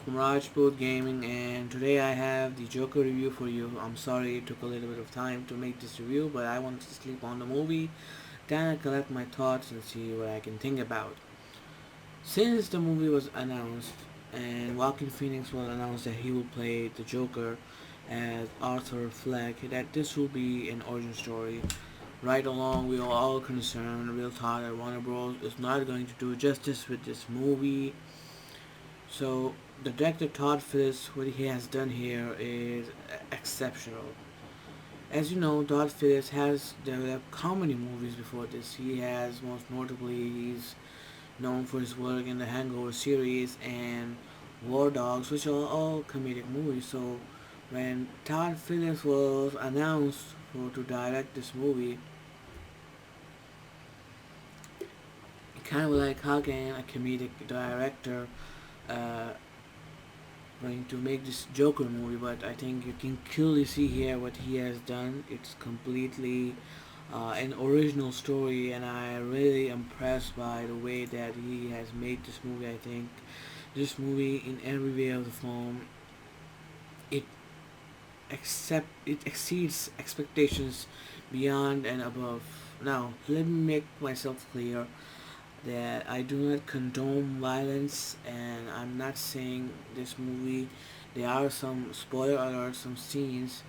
from Rajput Gaming, and today I have the Joker review for you. I'm sorry it took a little bit of time to make this review, but I wanted to sleep on the movie, then collect my thoughts and see what I can think about. Since the movie was announced and Joaquin Phoenix was announced that he will play the Joker as Arthur Fleck, that this will be an origin story. Right along, we are all concerned. We thought that Warner Bros. Is not going to do justice with this movie. So the director Todd Phillips, what he has done here is exceptional. As you know, Todd Phillips has developed comedy movies before this. He has most notably he's known for his work in the Hangover series and War Dogs, which are all comedic movies. So when Todd Phillips was announced to direct this movie, kind of like how can a comedic director uh, going to make this Joker movie, but I think you can clearly see here what he has done. It's completely an original story, and I really impressed by the way that he has made this movie. I think this movie, in every way of the form, it it exceeds expectations beyond and above. Now, let me make myself clear that I do not condone violence, and I'm not saying this movie. There are some spoiler alerts, some scenes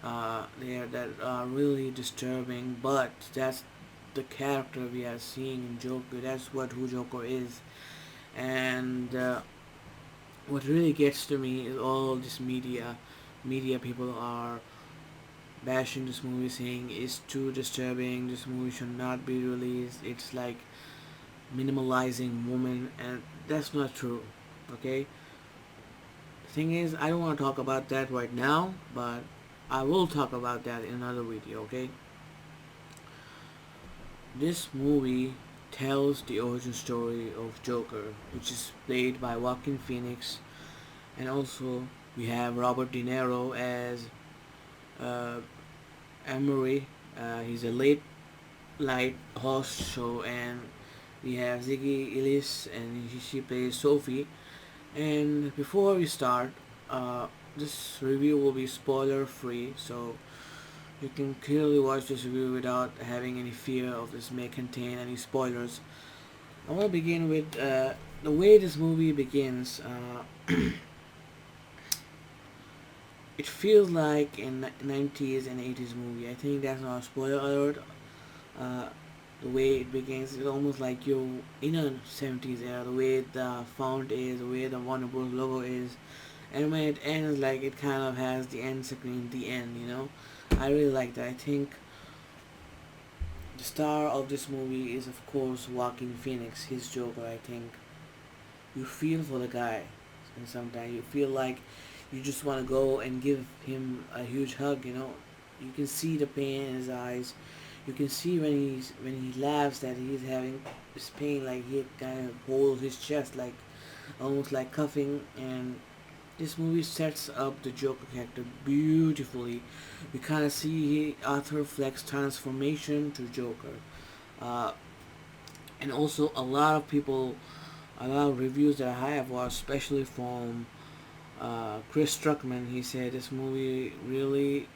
there that are really disturbing, but that's the character we are seeing in Joker. That's what who Joker is, and what really gets to me is all this media people are bashing this movie, saying it's too disturbing. This movie should not be released. It's like minimalizing women, and that's not true. Okay, the thing is, I don't want to talk about that right now, but I will talk about that in another video. Okay, this movie tells the origin story of Joker, which is played by Joaquin Phoenix, and also we have Robert De Niro as uh, Emery. He's a late night host show, and we have Ziggy Ellis, and she plays Sophie. And before we start, uh, this review will be spoiler free, so you can clearly watch this review without having any fear of this may contain any spoilers. I want to begin with the way this movie begins. It feels like in 90s and 80s movie. I think that's not a spoiler alert. Uh, the way it begins is almost like you're in a 70s era. The way the font is, the way the Warner Bros. Logo is, and when it ends, like it kind of has the end screen, the end. I really like that. I think the star of this movie is of course Joaquin Phoenix, his Joker. I think you feel for the guy, and sometimes you feel like you just want to go and give him a huge hug. You can see the pain in his eyes. You can see when he laughs that he's having this pain, like he kind of holds his chest, like almost like coughing. And this movie sets up the Joker character beautifully. We kind of see Arthur Fleck's transformation to Joker, uh, and also a lot of reviews that I have watched, especially from Chris Struckman. He said this movie really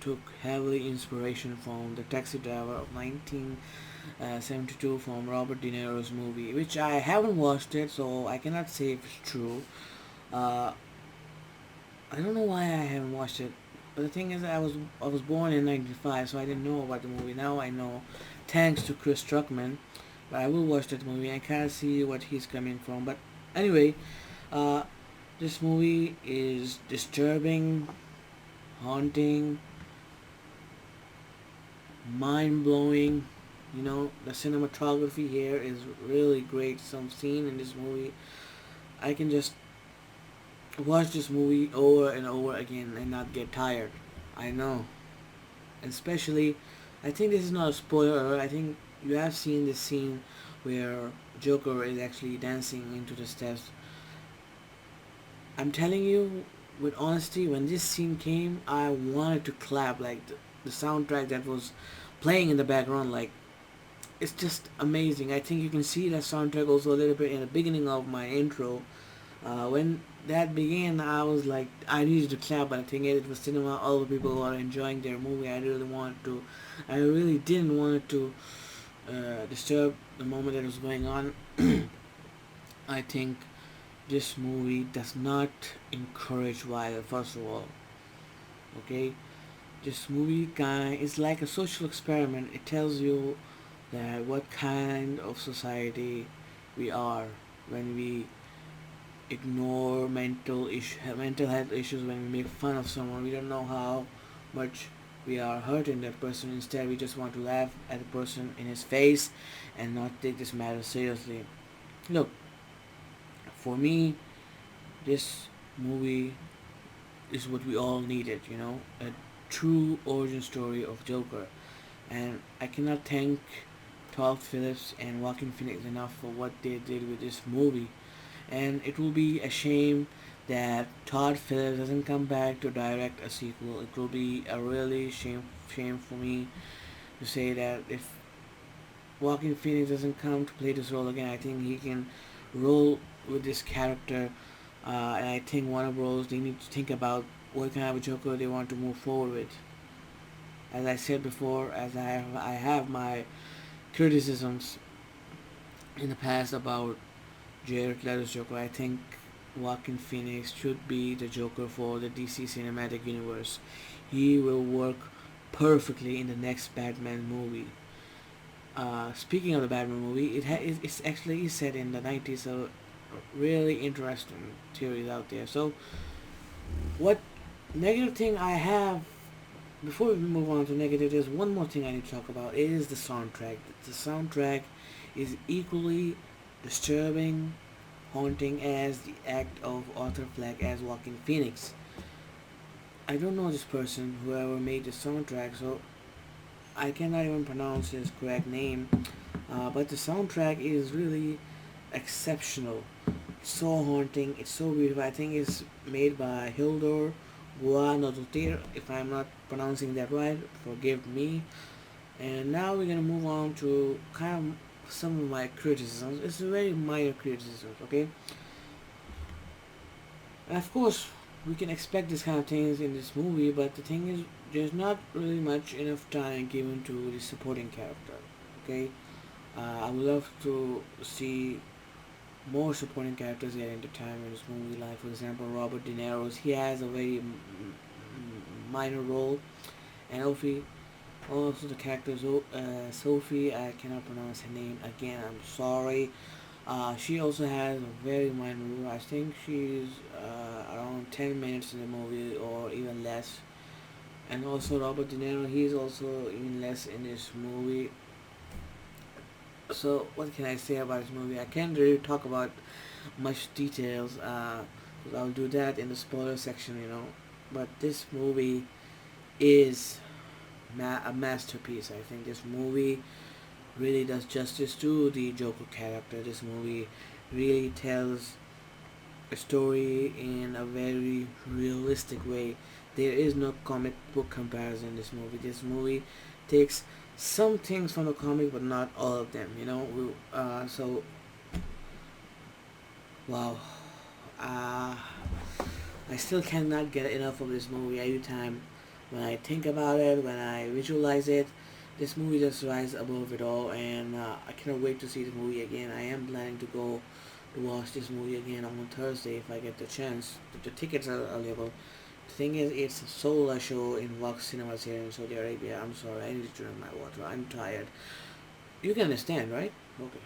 took heavily inspiration from The Taxi Driver of 1972 from Robert De Niro's movie, which I haven't watched it, so I cannot say if it's true. Uh, I don't know why I haven't watched it, but the thing is, I was born in '95, so I didn't know about the movie. Now I know, thanks to Chris Struckman. But I will watch that movie. I kind of see what he's coming from. But anyway, uh, this movie is disturbing, haunting, mind blowing. The cinematography here is really great. Some scene in this movie, I can just watch this movie over and over again and not get tired. I know. Especially, I think this is not a spoiler. I think you have seen this scene where Joker is actually dancing into the steps. I'm telling you with honesty, when this scene came, I wanted to clap. Like the soundtrack that was playing in the background, like it's just amazing. I think you can see that soundtrack also a little bit in the beginning of my intro. When that began, I was like, I needed to clap, but I think it was cinema. All the people were enjoying their movie. I really didn't want to disturb the moment that was going on. I think this movie does not encourage violence. First of all, okay, this movie kind is like a social experiment. It tells you that what kind of society we are when we ignore mental health issues, when we make fun of someone. We don't know how much we are hurting that person. Instead, we just want to laugh at the person in his face and not take this matter seriously. Look, for me, this movie is what we all needed, a true origin story of Joker. And I cannot thank Todd Phillips and Joaquin Phoenix enough for what they did with this movie. And it will be a shame that Todd Phillips doesn't come back to direct a sequel. It will be a really shame for me to say that if Joaquin Phoenix doesn't come to play this role again, I think he can roll with this character. And I think Warner Bros. They need to think about what kind of a Joker they want to move forward with. As I said before, as I have my criticisms in the past about Jared Leto's Joker, I think Joaquin Phoenix should be the Joker for the DC Cinematic Universe. He will work perfectly in the next Batman movie. Speaking of the Batman movie, it's actually set in the 90s, so really interesting theories out there. So, what negative thing I have before we move on to negative, there's one more thing I need to talk about. It is the soundtrack. The soundtrack is equally disturbing, haunting as the act of Arthur Fleck as Joaquin Phoenix. I don't know this person, whoever made the soundtrack, so I cannot even pronounce his correct name. But the soundtrack is really exceptional. It's so haunting. It's so beautiful. I think it's made by Hildur Guanadotir. If I'm not pronouncing that right, forgive me. And now we're gonna move on to kind of some of my criticisms. It's very minor criticisms, okay? And of course, we can expect this kind of things in this movie, but the thing is, there's not really much enough time given to the supporting character, okay? I would love to see more supporting characters getting the time in this movie. Like for example, Robert De Niro's. He has a very minor role, and also the character Sophie. I cannot pronounce her name again. I'm sorry. She also has a very minor role. I think she's around 10 minutes in the movie or even less. And also Robert De Niro. He's also even less in this movie. So what can I say about this movie? I can't really talk about much details. I'll do that in the spoiler section, But this movie is a masterpiece. I think this movie really does justice to the Joker character. This movie really tells a story in a very realistic way. There is no comic book comparison in this movie. This movie takes some things from the comic, but not all of them. So wow, uh, I still cannot get enough of this movie. Every time when I think about it, when I visualize it, this movie just rises above it all, and I cannot wait to see the movie again. I am planning to go to watch this movie again on Thursday if I get the chance. The tickets are available. The thing is, it's a solo show in Vox Cinemas here in Saudi Arabia. I'm sorry, I need to drink my water. I'm tired. You can understand, right? Okay.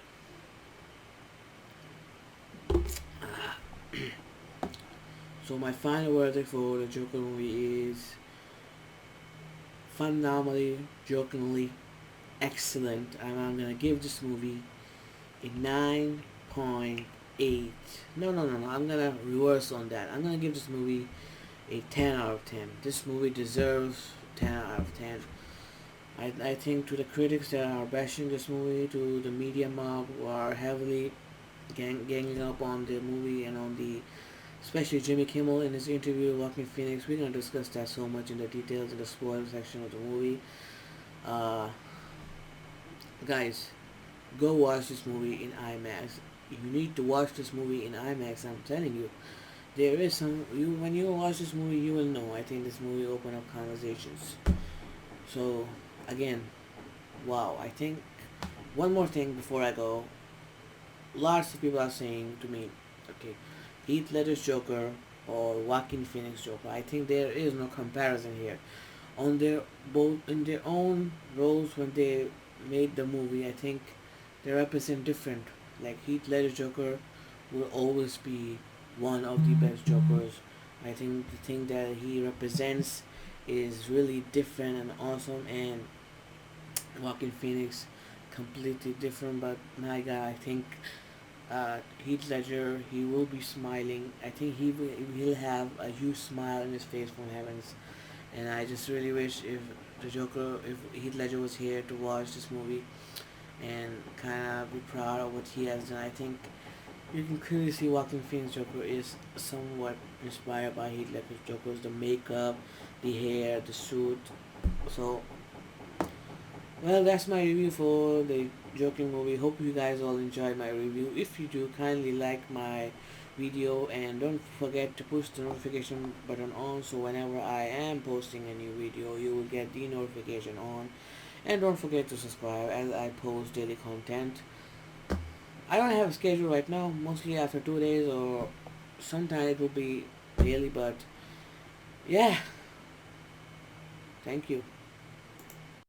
So my final verdict for the Joker movie is phenomenally, jokingly excellent. And I'm gonna give this movie a 9.8. No. I'm gonna reverse on that. I'm gonna give this movie a 10 out of 10. This movie deserves 10 out of 10. I think to the critics that are bashing this movie, to the media mob who are heavily ganging up on the movie and on the, especially Jimmy Kimmel in his interview with Joaquin Phoenix, we're gonna discuss that so much in the details in the spoiler section of the movie. Uh, Guys, go watch this movie in IMAX. You need to watch this movie in IMAX. I'm telling you, there is some. You when you watch this movie, you will know. I think this movie open up conversations. So again, wow. I think one more thing before I go. Lots of people are saying to me, okay, Heath Ledger's Joker or Joaquin Phoenix Joker. I think there is no comparison here. On their both in their own roles when they made the movie, I think they represent different. Like Heath Ledger's Joker will always be one of the best Jokers. I think the thing that he represents is really different and awesome, and Joaquin Phoenix completely different. But my God, I think Heath Ledger, he will be smiling. I think he'll have a huge smile in his face from heavens, and I just really wish if the Joker, if Heath Ledger was here to watch this movie and kind of be proud of what he has done. I think you can clearly see Joaquin Phoenix Joker is somewhat inspired by Heath Ledger's Joker's the makeup, the hair, the suit. So well, that's my review for the Joker movie. Hope you guys all enjoyed my review. If you do, kindly like my video and don't forget to push the notification button on so whenever I am posting a new video, you will get the notification on. And don't forget to subscribe as I post daily content. I don't have a schedule right now, mostly after 2 days or sometimes it will be daily, but yeah, thank you.